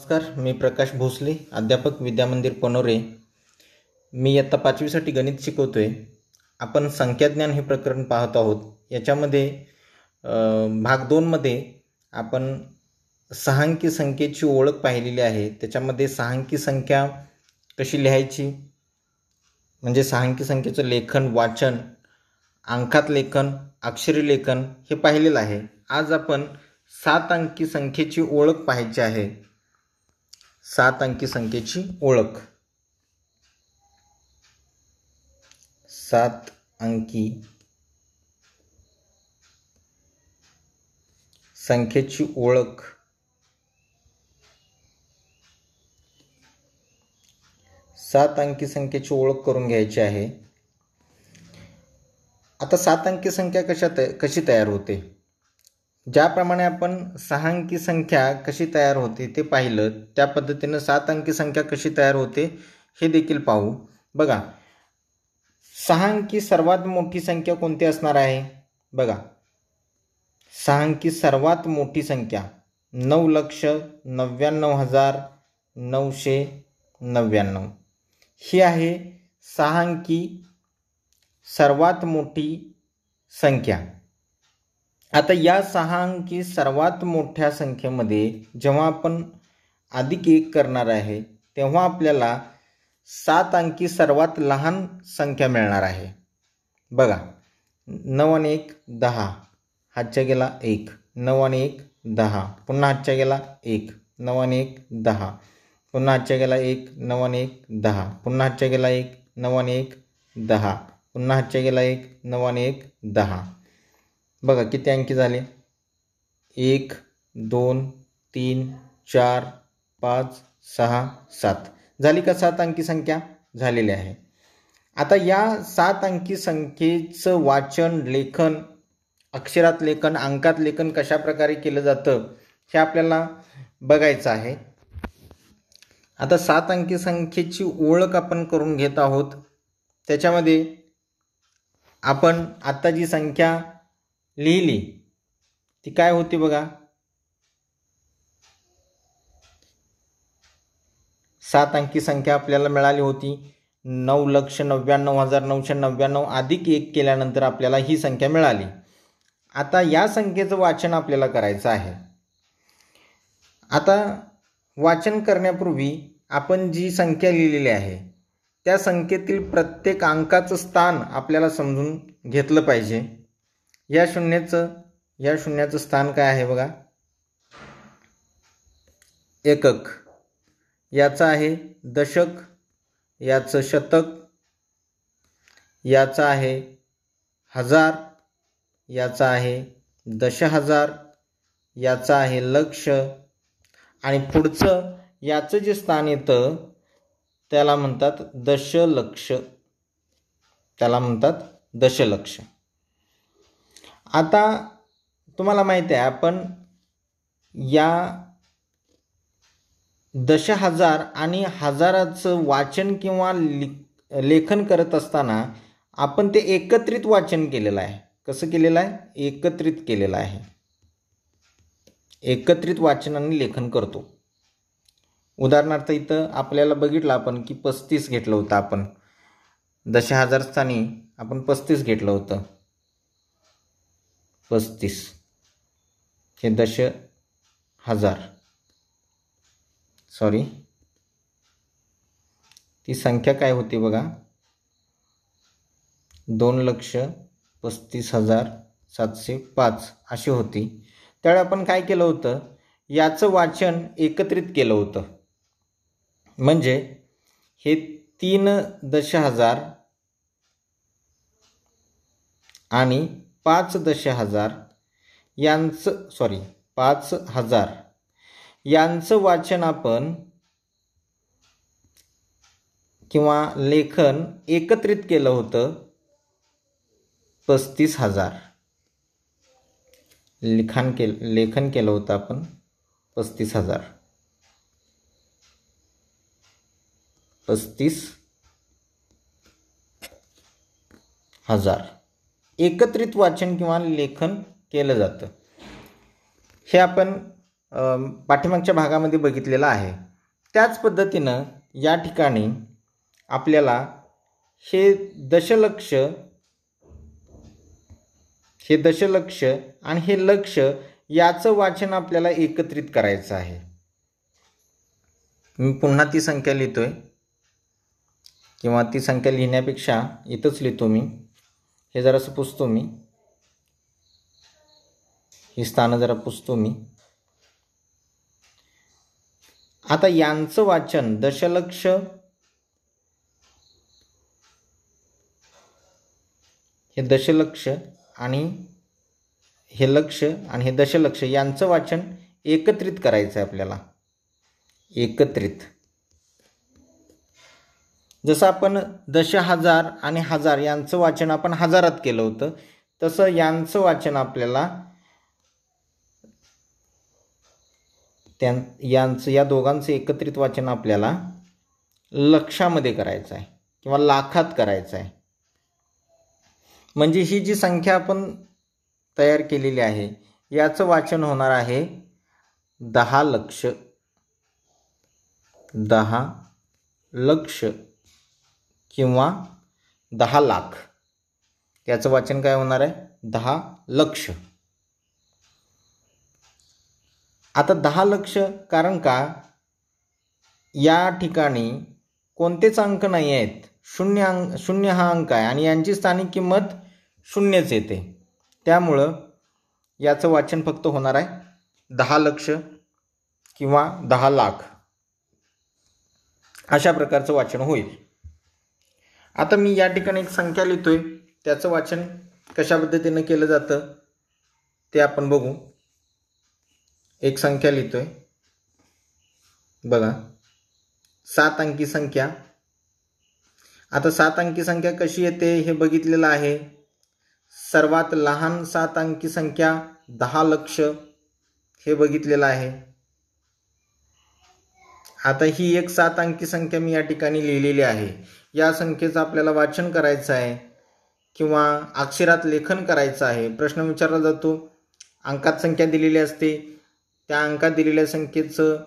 नमस्कार, मी प्रकाश भोसले, अध्यापक विद्यामंदिर पनोरे. मी इयत्ता 5वीसाठी गणित शिकवतोय. आपण संख्याज्ञान हे प्रकरण पाहत आहोत. याच्यामध्ये भाग 2मध्ये आपण सहांकी संख्येची ओळख पाहिलेली आहे. त्याच्यामध्ये सहांकी संख्या कशी लिहायची, म्हणजे सहांकी संख्येचं लेखन, वाचन, अंकात लेखन, अक्षरी लेखन हे पाहिलेलं आहे. आज आपण 7 अंकी संख्येची ओळख पाहायची आहे. 7 अंकी संख्येची ओळख. 7 अंकी संख्येची ओळख. सात अंकी संख्येची ओळख करून घ्यायची आहे. आता 7 अंकी संख्या कशी तयार होते, ज्याप्रमाणे आपण 6 अंकी संख्या कशी तयार होते ते पाहिलं, त्या पद्धतीनं 7 अंकी संख्या कशी तयार होते हे देखील पाहू. बघा, 6 अंकी सर्वात मोठी संख्या कोणती असणार आहे? बघा, 6 अंकी सर्वात मोठी संख्या 9,99,999 ही आहे 6 अंकी सर्वात मोठी संख्या. आता या 6 अंकी सर्वात मोठ्या संख्येमध्ये जेव्हा आपण अधिक 1 करणार आहे, तेव्हा आपल्याला 7 अंकी सर्वात लहान संख्या मिळणार आहे. बघा, 9 आणि 1 10, हातच्या गेला 1, 9 आणि 1 10, पुन्हा हातच्या गेला 1, 9 आणि 1 10, पुन्हा हातच्या गेला 1, 9 आणि 1 10, पुन्हा हातच्या गेला 1, 9 आणि 1 10, पुन्हा हातच्या गेला 1, 9 आणि 1 10. बघा किती अंकी झाले? 1 2 3 4 5 6 7. झाली का 7 अंकी संख्या? झालेली आहे. आता या 7 अंकी संख्येचं वाचन, लेखन, अक्षरात लेखन, अंकात लेखन कशा प्रकारे केलं जातं हे आपल्याला बघायचं आहे. आता 7 अंकी संख्येची ओळख आपण करून घेत आहोत. त्याच्यामध्ये आपण आता जी संख्या लिहिली ती काय होती बघा? 7 अंकी संख्या आपल्याला मिळाली होती 9,99,999 अधिक 1 केल्यानंतर आपल्याला ही संख्या मिळाली. आता या संख्येचं वाचन आपल्याला करायचं आहे. आता वाचन करण्यापूर्वी आपण जी संख्या लिहिलेली आहे त्या संख्येतील प्रत्येक अंकाचं स्थान आपल्याला समजून घेतलं पाहिजे. या शून्याचं स्थान काय आहे बघा? एकक. याचं आहे दशक, याचं शतक, याचं आहे हजार, याचं आहे दशहजार, याचं आहे लक्ष, आणि पुढचं याचं जे स्थान येतं त्याला म्हणतात दशलक्ष. आता तुम्हाला माहिती आहे, आपण या दशहजार आणि हजाराचं वाचन किंवा लेखन करत असताना आपण ते एकत्रित वाचन केलेलं आहे. कसं केलेलं आहे? एकत्रित केलेलं आहे. एकत्रित वाचन आणि लेखन करतो. उदाहरणार्थ इथं आपल्याला बघितलं आपण की 35 घेतलं होतं. आपण दशहजार स्थानी आपण 35 घेतलं होतं. 35 हे दशहजार, सॉरी, ती संख्या काय होती बघा? 2,35,705 अशी होती. त्यावेळी आपण काय केलं होतं? याचं वाचन एकत्रित केलं होतं. म्हणजे हे 3 दशहजार आणि 5 दशहजार यांचं, सॉरी 5,000 यांचं वाचन आपण किंवा लेखन एकत्रित केलं होतं 35,000. लेखन केलं होतं आपण 35,000. 35,000 एकत्रित वाचन किंवा लेखन केलं जातं. हे आपण पाठीमागच्या भागामध्ये बघितलेला आहे. त्याच पद्धतीनं या ठिकाणी आपल्याला हे दशलक्ष आणि हे लक्ष याचं वाचन आपल्याला एकत्रित करायचं आहे. मी पुन्हा ती संख्या लिहितोय, किंवा ती संख्या लिहिण्यापेक्षा इथंच लिहितो मी. हे जरासं पुसतो मी, ही स्थानं जरा पुसतो मी. आता यांचं वाचन दशलक्ष हे दशलक्ष आणि हे लक्ष आणि हे दशलक्ष यांचं वाचन एकत्रित करायचं आहे आपल्याला. एकत्रित, जसं आपण 10,000 आणि 1000 यांचं वाचन आपण हजारात केलं होतं, तसं यांचं वाचन आपल्याला या दोघांचं एकत्रित वाचन आपल्याला लक्षामध्ये करायचं आहे किंवा लाखात करायचं आहे. म्हणजे ही जी संख्या आपण तयार केलेली आहे याचं वाचन होणार आहे 10 लक्ष. 10 लक्ष किंवा 10 लाख, याचं वाचन काय होणार आहे? 10 लक्ष. आता 10 लक्ष, कारण का या ठिकाणी कोणतेच अंक नाही आहेत, शून्य हा अंक आहे आणि यांची स्थानिक किंमत शून्यच येते. त्यामुळं याचं वाचन फक्त होणार आहे 10 लक्ष किंवा 10 लाख, अशा प्रकारचं वाचन होईल. आता मी या ठिकाणी एक संख्या लिहितोय, त्याचं वाचन कशा पद्धतीनं केलं जातं ते आपण बघू. एक संख्या लिहितोय बघा, 7 अंकी संख्या. आता 7 अंकी संख्या कशी येते हे बघितलेलं आहे. सर्वात लहान 7 अंकी संख्या 10 लक्ष हे बघितलेलं आहे. आता ही एक 7 अंकी संख्या मी या ठिकाणी लिहिलेली आहे. या संख्येचं आपल्याला वाचन करायचं आहे किंवा अक्षरात लेखन करायचं आहे. प्रश्न विचारला जातो, अंकात संख्या दिलेली असते, त्या अंकात दिलेल्या संख्येचं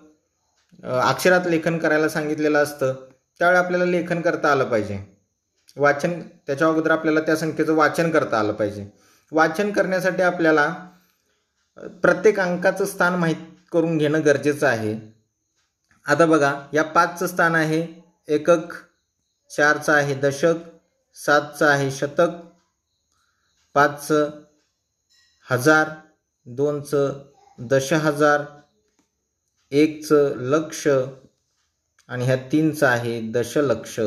अक्षरात लेखन करायला सांगितलेलं असतं. त्यावेळी आपल्याला लेखन करता आलं पाहिजे. वाचन त्याच्या अगोदर आपल्याला त्या संख्येचं वाचन करता आलं पाहिजे. वाचन करण्यासाठी आपल्याला प्रत्येक अंकाचं स्थान माहीत करून घेणं गरजेचं आहे. आता बघा, या 5चं स्थान आहे एकक, 4चं आहे दशक, 7चं आहे शतक, 5चं हजार, 2चं 10,000, 1चं लक्ष आणि ह्या 3चं आहे दशलक्ष.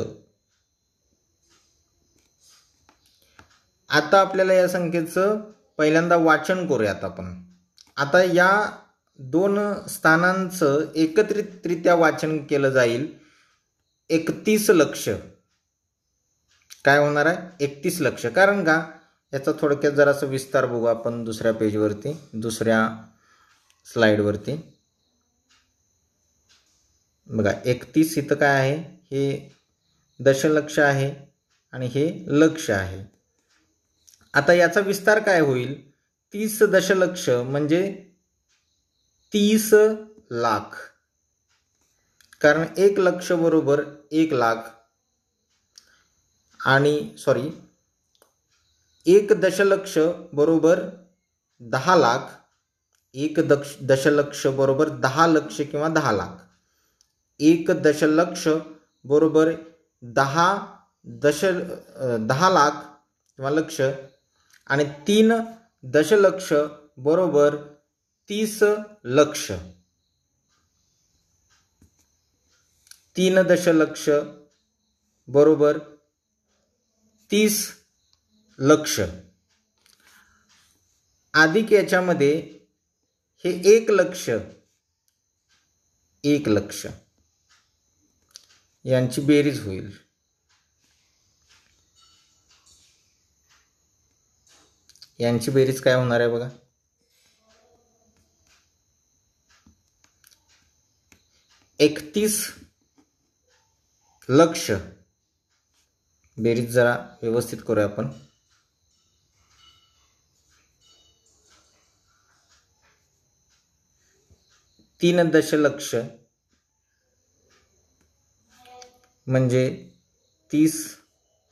आता आपल्याला या संख्येचं पहिल्यांदा वाचन करूयात आपण. आता या 2 स्थानांचं एकत्रितरित्या वाचन केलं जाईल 31 लक्ष. काय होणार आहे? 31 लक्ष. कारण का, याचा थोडक्यात जरासं विस्तार बघू आपण दुसऱ्या पेजवरती, दुसऱ्या स्लाइडवरती बघा. 31 इथं काय आहे? हे दशलक्ष आहे आणि हे लक्ष आहे. आता याचा विस्तार काय होईल? 30 दशलक्ष म्हणजे 30 लाख, कारण 1 लक्ष बरोबर 1 लाख आणि 1 दशलक्ष बरोबर 10 लाख, 1 दशलक्ष बरोबर 10 लक्ष किंवा 10 लाख, 1 दशलक्ष बरोबर 10 लाख किंवा लक्ष आणि 3 दशलक्ष बरोबर 30 लक्ष. 3 दशलक्ष बरोबर 30 लक्ष अधिक याच्यामध्ये हे 1 लक्ष, 1 लक्ष यांची बेरीज होईल. यांची बेरीज काय होणार आहे बघा. 31 लक्ष, बेरीज जरा व्यवस्थित करूया आपण. 3 दशलक्ष म्हणजे 30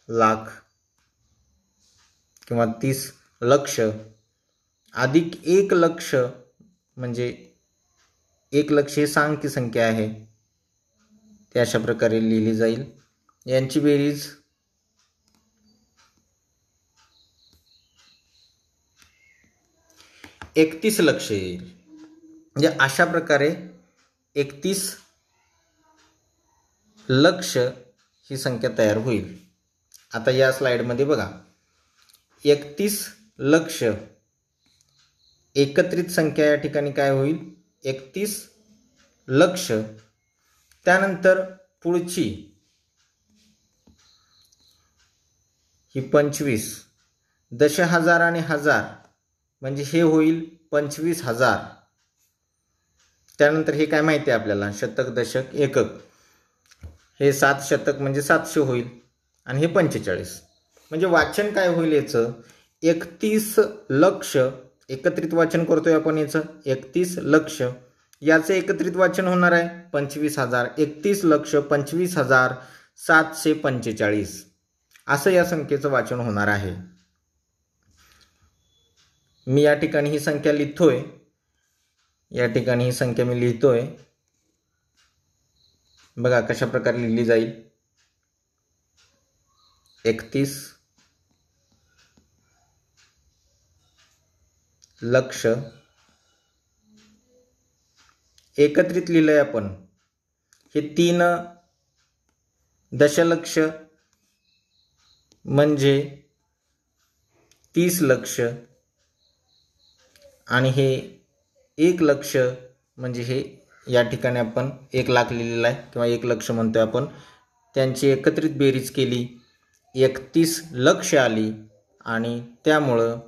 लाख किंवा 30 लक्ष अधिक 1 लक्ष म्हणजे 1 लक्ष ही सांख्य संख्या आहे, ते अशा प्रकारे लिहिली जाईल. यांची बेरीज 31 लक्ष येईल. म्हणजे अशा प्रकारे 31 लक्ष ही संख्या तयार होईल. आता या स्लाइडमध्ये बघा, 31 लक्ष एकत्रित संख्या या ठिकाणी काय होईल, 31 लक्ष. त्यानंतर पुढची ही 25 दशहजार आणि हजार म्हणजे हे होईल 25,000. त्यानंतर हे काय माहिती आहे आपल्याला, शतक दशक एकक, हे 7 शतक म्हणजे 700 होईल आणि हे 45. म्हणजे वाचन काय होईल याचं, 31 लक्ष एकत्रित वाचन करतोय आपण याचं, 31 लक्ष याचं एकत्रित वाचन होणार आहे 25,000. 31 लक्ष 25,745 असं या संख्येचं वाचन होणार आहे. मी या ठिकाणी ही संख्या लिहितोय, या ठिकाणी ही संख्या मी लिहितोय. बघा कशा प्रकारे लिहिली जाईल. 31 लक्ष एकत्रित लिहिलंय आपण. हे 3 दशलक्ष म्हणजे 30 लक्ष आणि हे 1 लक्ष म्हणजे हे या ठिकाणी आपण 1 लाख लिहिलेला आहे किंवा 1 लक्ष म्हणतोय आपण. त्यांची एकत्रित बेरीज केली 31 लक्ष आली आणि त्यामुळं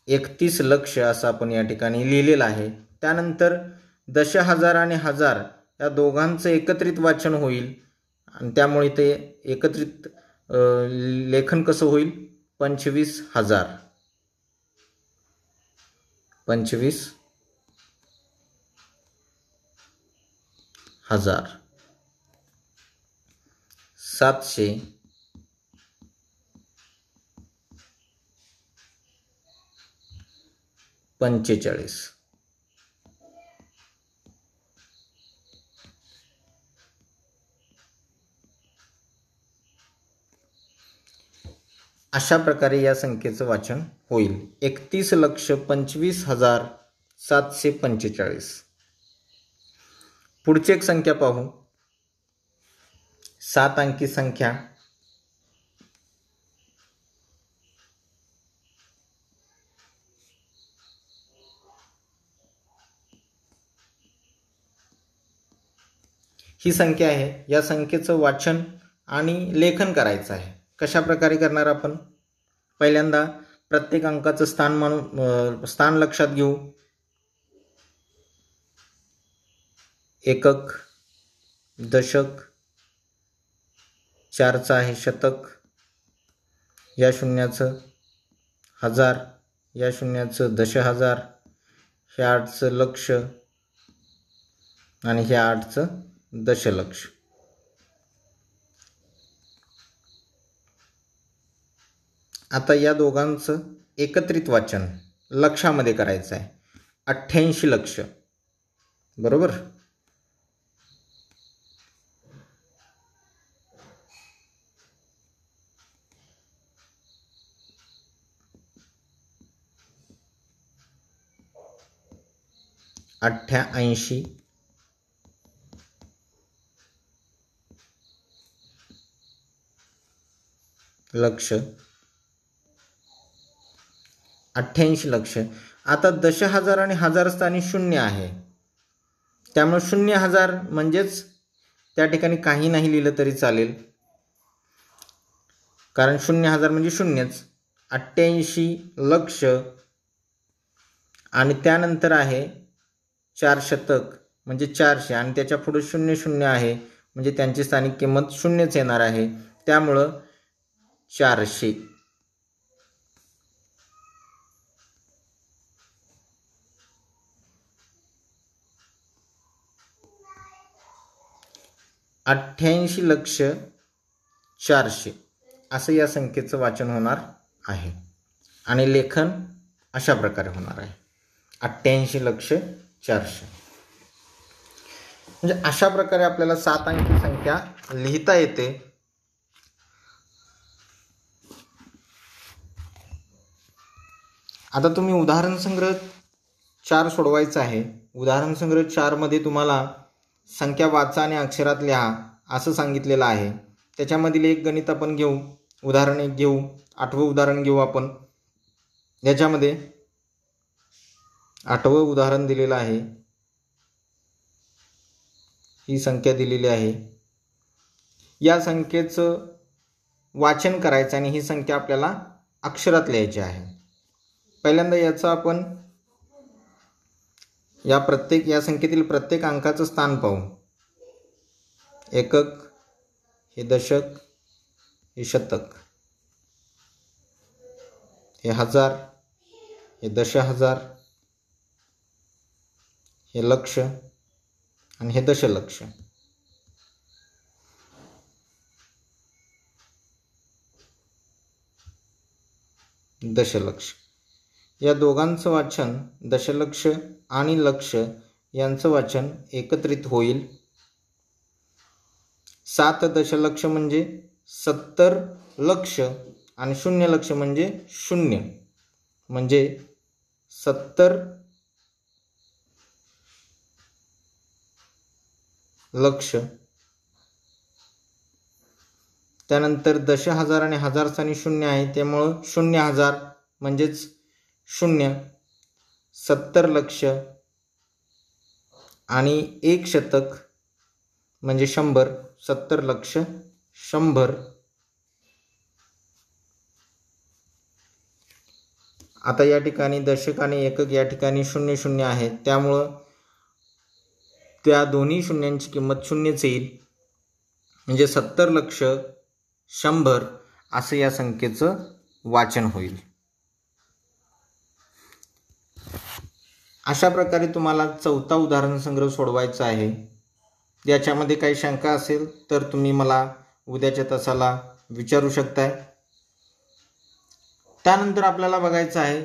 31 लक्ष असं आपण या ठिकाणी लिहिलेलं आहे. त्यानंतर दशहजार आणि हजार या दोघांचं एकत्रित वाचन होईल आणि त्यामुळे ते एकत्रित लेखन कसं होईल, 25,000. 25,000 745. अशा प्रकारे या संख्येचं वाचन होईल 31,25,745. पुढची एक संख्या पाहू, 7 अंकी संख्या. ही संख्या आहे. या संख्येचं वाचन आणि लेखन करायचं आहे. कशा प्रकारे करणार आपण, पहिल्यांदा प्रत्येक अंकाचं स्थान लक्षात घेऊ. एकक, दशक, 4चं आहे शतक, या शून्याचं हजार, या शून्याचं दशहजार, हे 8चं लक्ष आणि हे 8चं दशलक्ष. आता या दोघांचं एकत्रित वाचन लक्षामध्ये करायचं आहे. 88 लक्ष, बरोबर. $88 लक्ष, 88 लक्ष. आता दशहजार आणि हजार स्थानी 0 आहे, त्यामुळे 0,000 म्हणजेच त्या ठिकाणी काही नाही लिहिलं तरी चालेल, कारण 0,000 म्हणजे शून्यच. 88 लक्ष आणि त्यानंतर आहे 4 शतक म्हणजे 400 आणि त्याच्या पुढे 00 आहे म्हणजे त्यांची स्थानिक किंमत 0च येणार आहे, त्यामुळं 400. 88,04,00,000 असं या संख्येचं वाचन होणार आहे आणि लेखन अशा प्रकारे होणार आहे 88,04,00,000. म्हणजे अशा प्रकारे आपल्याला 7 अंकी संख्या लिहिता येते. आता तुम्ही उदाहरण संग्रह 4 सोडवायचा आहे. उदाहरण संग्रह 4 मध्ये तुम्हाला संख्या वाचा आणि अक्षरात लिहा असं सांगितलेलं आहे. त्याच्यामधील एक गणित आपण घेऊ, उदाहरण एक घेऊ, 8वं उदाहरण घेऊ आपण. याच्यामध्ये 8वं उदाहरण दिलेलं आहे. ही संख्या दिलेली आहे. या संख्येचं वाचन करायचं आणि ही संख्या आपल्याला अक्षरात लिहायची आहे. पहिल्यांदा याचं आपण या संख्येतील प्रत्येक अंकाचं स्थान पाहू. एकक, हे दशक, हे शतक, हे हजार, हे दशहजार, हे लक्ष आणि हे दशलक्ष. दशलक्ष या दोघांचं वाचन, दशलक्ष आणि लक्ष यांचं वाचन एकत्रित होईल. 7 दशलक्ष म्हणजे 70 लक्ष आणि 0 लक्ष म्हणजे 0, म्हणजे 70 लक्ष. त्यानंतर दशहजार आणि हजार स्थानी 0 आहे, त्यामुळं 0,000 म्हणजेच 0. 70 लक्ष आणि 1 शतक म्हणजे 100. 70 लक्ष 100. आता या ठिकाणी दशक आणि एकक या ठिकाणी 0,0 आहे, त्यामुळं त्या दोन्ही शून्यांची किंमत 0च येईल, म्हणजे 70 लक्ष 100 असं या संख्येचं वाचन होईल. अशा प्रकारे तुम्हाला 4था उदाहरण संग्रह सोडवायचा आहे. याच्यामध्ये काही शंका असेल तर तुम्ही मला उद्याच्या तासाला विचारू शकताय. त्यानंतर आपल्याला बघायचं आहे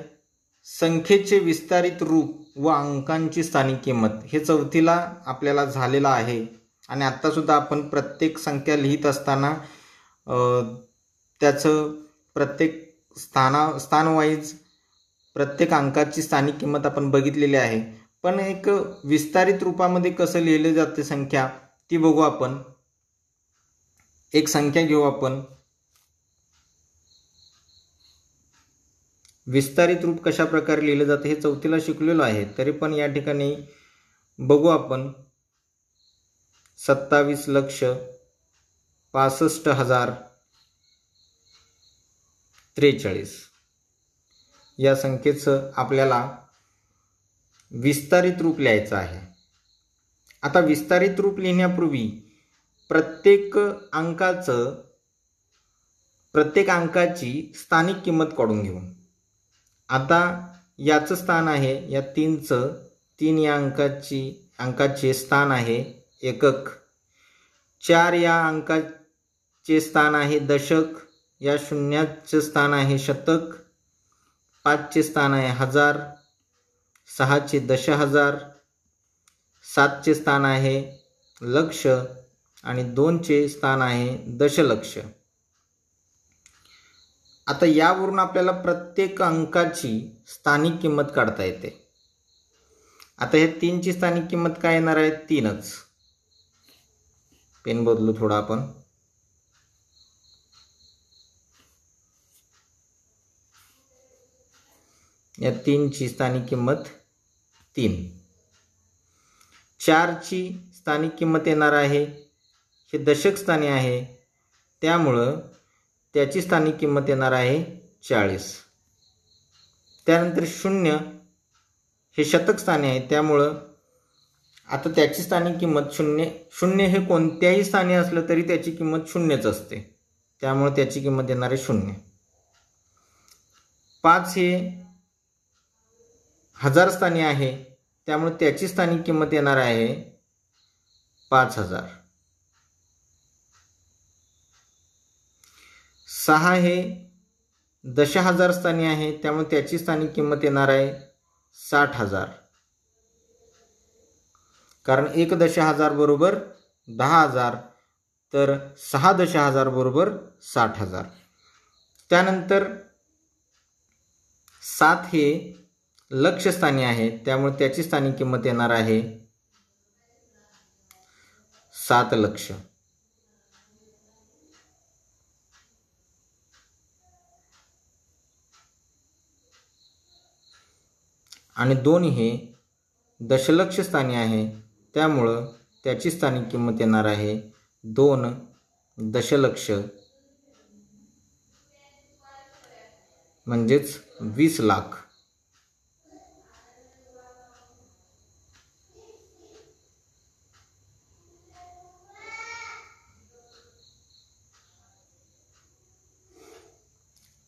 संख्येचे विस्तारित रूप व अंकांची स्थानिक किंमत. हे 4थीला आपल्याला झालेलं आहे आणि आत्तासुद्धा आपण प्रत्येक संख्या लिहित असताना त्याचं प्रत्येक स्थानवाईज प्रत्येक अंकाची स्थानिक किंमत आपण बघितलेली आहे. पण एक विस्तारित रूपामध्ये कसं लिहिले जाते संख्या ती बघू आपण. एक संख्या घेऊ आपण. विस्तारित रूप कशा प्रकारे लिहिले जाते हे 4थीला शिकलेलो आहे, तरी पण या ठिकाणी बघू आपण. 27,65,043 या संख्येचं आपल्याला विस्तारित रूप लिहायचं आहे. आता विस्तारित रूप लिहिण्यापूर्वी प्रत्येक अंकाची स्थानिक किंमत काढून घेऊ. आता याचं स्थान आहे, या 3 या अंकाचे स्थान आहे एकक. 4 या अंकाचे स्थान आहे दशक. या 0चे स्थान आहे शतक. 5चे स्थान आहे हजार. 6चे दशहजार. 7चे स्थान आहे लक्ष आणि 2चे स्थान आहे दशलक्ष. आता यावरून आपल्याला प्रत्येक अंकाची स्थानिक किंमत काढता येते. आता ह्या 3ची स्थानिक किंमत काय येणार आहे? 3च. पेन बदलू थोडा आपण. या 3ची स्थानिक किंमत 3. 4ची स्थानिक किंमत येणार आहे, हे दशक स्थानी आहे त्यामुळं त्याची स्थानिक किंमत येणार आहे 40. त्यानंतर 0 हे शतक स्थानी आहे त्यामुळं आता त्याची स्थानिक किंमत 0 हे कोणत्याही स्थानी असलं तरी त्याची किंमत 0च असते, त्यामुळे त्याची किंमत येणार आहे 0. 5 हे हजार स्थानी आहे त्यामुळे त्याची स्थानिक किंमत येणार आहे 5,000. 6 हे दशहजार स्थानी आहे, त्यामुळे त्याची स्थानिक किंमत येणार आहे 60,000. कारण 1 दशहजार बरोबर 10,000, तर 6 दशहजार बरोबर 60,000. त्यानंतर 7 हे लक्षस्थानी आहे, त्यामुळे त्याची स्थानिक किंमत येणार आहे 7 लक्ष. आणि 2 हे दशलक्ष स्थानी आहे, त्यामुळं त्याची स्थानिक किंमत येणार आहे 2 दशलक्ष, म्हणजेच 20 लाख.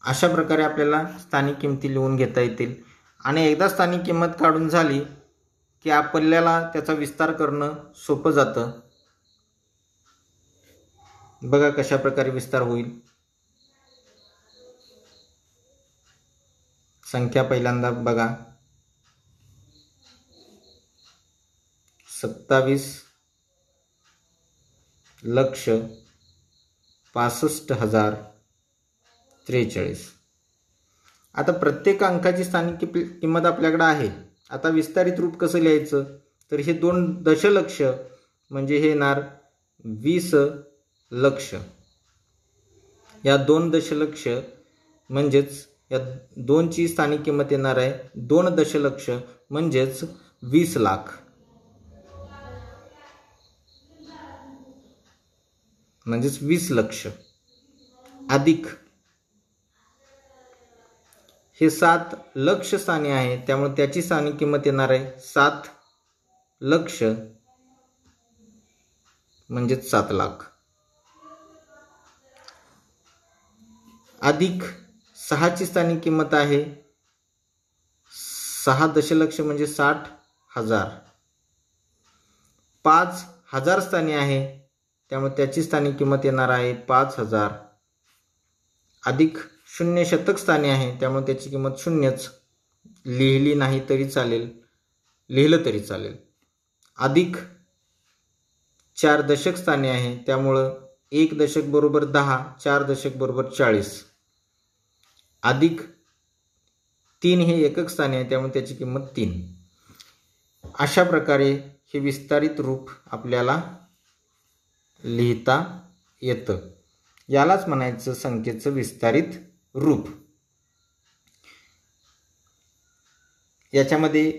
अशा प्रकारे आपल्याला स्थानिक किंमती लिहून घेता येतील. आणि एकदा स्थानिक किंमत काढून झाली की आपल्याला त्याचा विस्तार करणं सोपं जातं. बघा कशा प्रकारे विस्तार होईल. संख्या पहिल्यांदा बघा, 27,65,043. आता प्रत्येक अंकाची स्थानिक किंमत आपल्याकडे आहे. आता विस्तारित रूप कसं लिहायचं, तर हे 2 दशलक्ष म्हणजे हे येणार 20 लक्ष. या 2 दशलक्ष म्हणजेच या 2ची स्थानिक किंमत येणार आहे 2 दशलक्ष म्हणजेच 20 लाख. म्हणजेच 20 लक्ष अधिक हे 7 लक्ष स्थानी आहे, त्यामुळे त्याची स्थानिक किंमत येणार आहे 7 लक्ष म्हणजेच 7 लाख. अधिक 6ची स्थानिक किंमत आहे 6 दशलक्ष म्हणजे 60,000. 5,000 स्थानी आहे, त्यामुळे त्याची स्थानिक किंमत येणार आहे 5,000. अधिक 0 शतक स्थानी आहे, त्यामुळे त्याची किंमत 0च, लिहिली नाही तरी चालेल, लिहिलं तरी चालेल. अधिक 4 दशक स्थानी आहे, त्यामुळं 1 दशक बरोबर 10, 4 दशक बरोबर 40. अधिक 3 हे एकक स्थानी आहे, त्यामुळे त्याची किंमत 3. अशा प्रकारे हे विस्तारित रूप आपल्याला लिहिता येतं. यालाच म्हणायचं संख्येचं विस्तारित रूप. याच्यामध्ये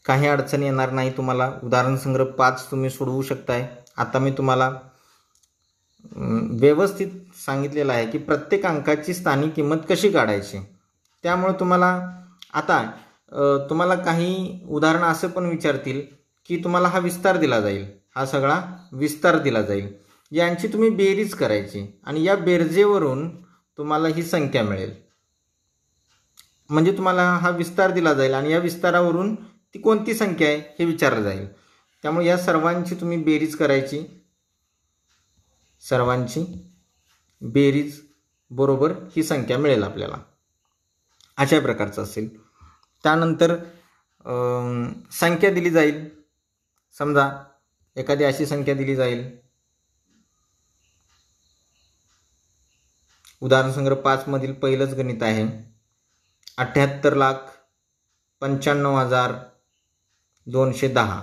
काही अडचण येणार नाही तुम्हाला. उदाहरण संग्रह 5 तुम्ही सोडवू शकताय. आता मी तुम्हाला व्यवस्थित सांगितलेलं आहे की प्रत्येक अंकाची स्थानिक किंमत कशी काढायची. त्यामुळे तुम्हाला आता तुम्हाला काही उदाहरणं असं पण विचारतील की तुम्हाला हा विस्तार दिला जाईल, हा सगळा विस्तार दिला जाईल, यांची तुम्ही बेरीज करायची आणि या बेरजेवरून तुम्हाला ही संख्या मिळेल. म्हणजे तुम्हाला हा विस्तार दिला जाईल आणि या विस्तारावरून ती कोणती संख्या आहे हे विचारलं जाईल. त्यामुळे या सर्वांची तुम्ही बेरीज करायची. सर्वांची बेरीज बरोबर ही संख्या मिळेल आपल्याला. अशा प्रकारचं असेल. त्यानंतर संख्या दिली जाईल. समजा एखादी अशी संख्या दिली जाईल, उदाहरण संग्रह 5 मधील पहिलंच गणित आहे 78,95,210.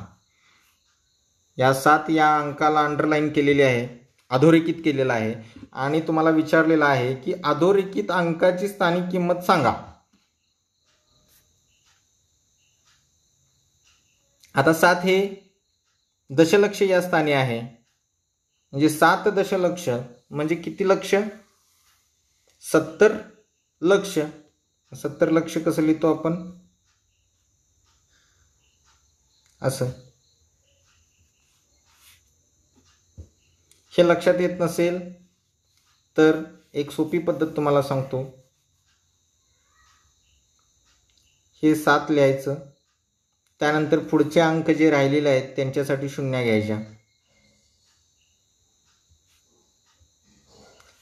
या 7 या अंकाला अंडरलाईन केलेली आहे, अधोरेखित केलेलं आहे आणि तुम्हाला विचारलेलं आहे की अधोरेखित अंकाची स्थानिक किंमत सांगा. आता 7 हे दशलक्ष या स्थानी आहे, म्हणजे 7 दशलक्ष म्हणजे किती लक्ष? 70 लक्ष. 70 लक्ष कसं लिहितो आपण? असं. हे लक्षात येत नसेल तर एक सोपी पद्धत तुम्हाला सांगतो. हे 7 लिहायचं, त्यानंतर पुढचे अंक जे राहिलेले आहेत त्यांच्यासाठी शून्य घ्यायच्या.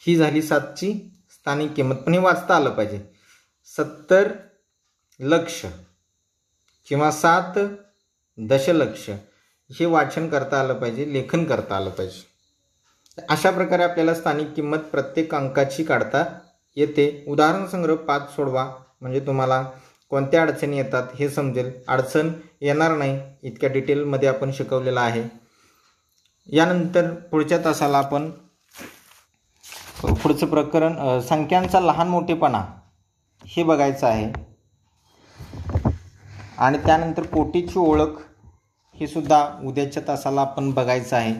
ही झाली 7ची स्थानिक किंमत, पण हे वाचता आलं पाहिजे. 70 लक्ष किंवा 7 दशलक्ष हे वाचन करता आलं पाहिजे, लेखन करता आलं पाहिजे. अशा प्रकारे आपल्याला स्थानिक किंमत प्रत्येक अंकाची काढता येते. उदाहरण संग्रह 5 सोडवा, म्हणजे तुम्हाला कोणत्या अडचणी येतात हे समजेल. अडचण येणार नाही इतक्या डिटेलमध्ये आपण शिकवलेलं आहे. यानंतर पुढच्या तासाला आपण पुढचं प्रकरण संख्यांचा लहान मोठेपणा हे बघायचं आहे. आणि त्यानंतर कोटीची ओळख हे सुद्धा उद्याच्या तासाला आपण बघायचं आहे.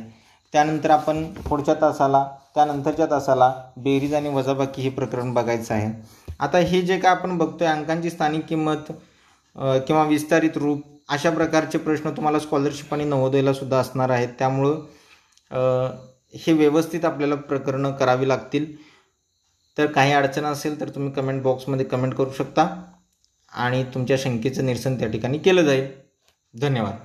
त्यानंतर आपण पुढच्या तासाला, त्यानंतरच्या तासाला बेरीज आणि वजाबाकी हे प्रकरण बघायचं आहे. आता हे जे काय आपण बघतोय अंकांची स्थानिक किंमत किंवा विस्तारित रूप, अशा प्रकारचे प्रश्न तुम्हाला स्कॉलरशिप आणि नवोदयला सुद्धा असणार आहेत. त्यामुळं हे व्यवस्थित आपल्याला प्रकरणं करावी लागतील. तर काही अडचण असेल तर तुम्ही कमेंट बॉक्समध्ये कमेंट करू शकता आणि तुमच्या शंकेचं निरसन त्या ठिकाणी केलं जाईल. धन्यवाद.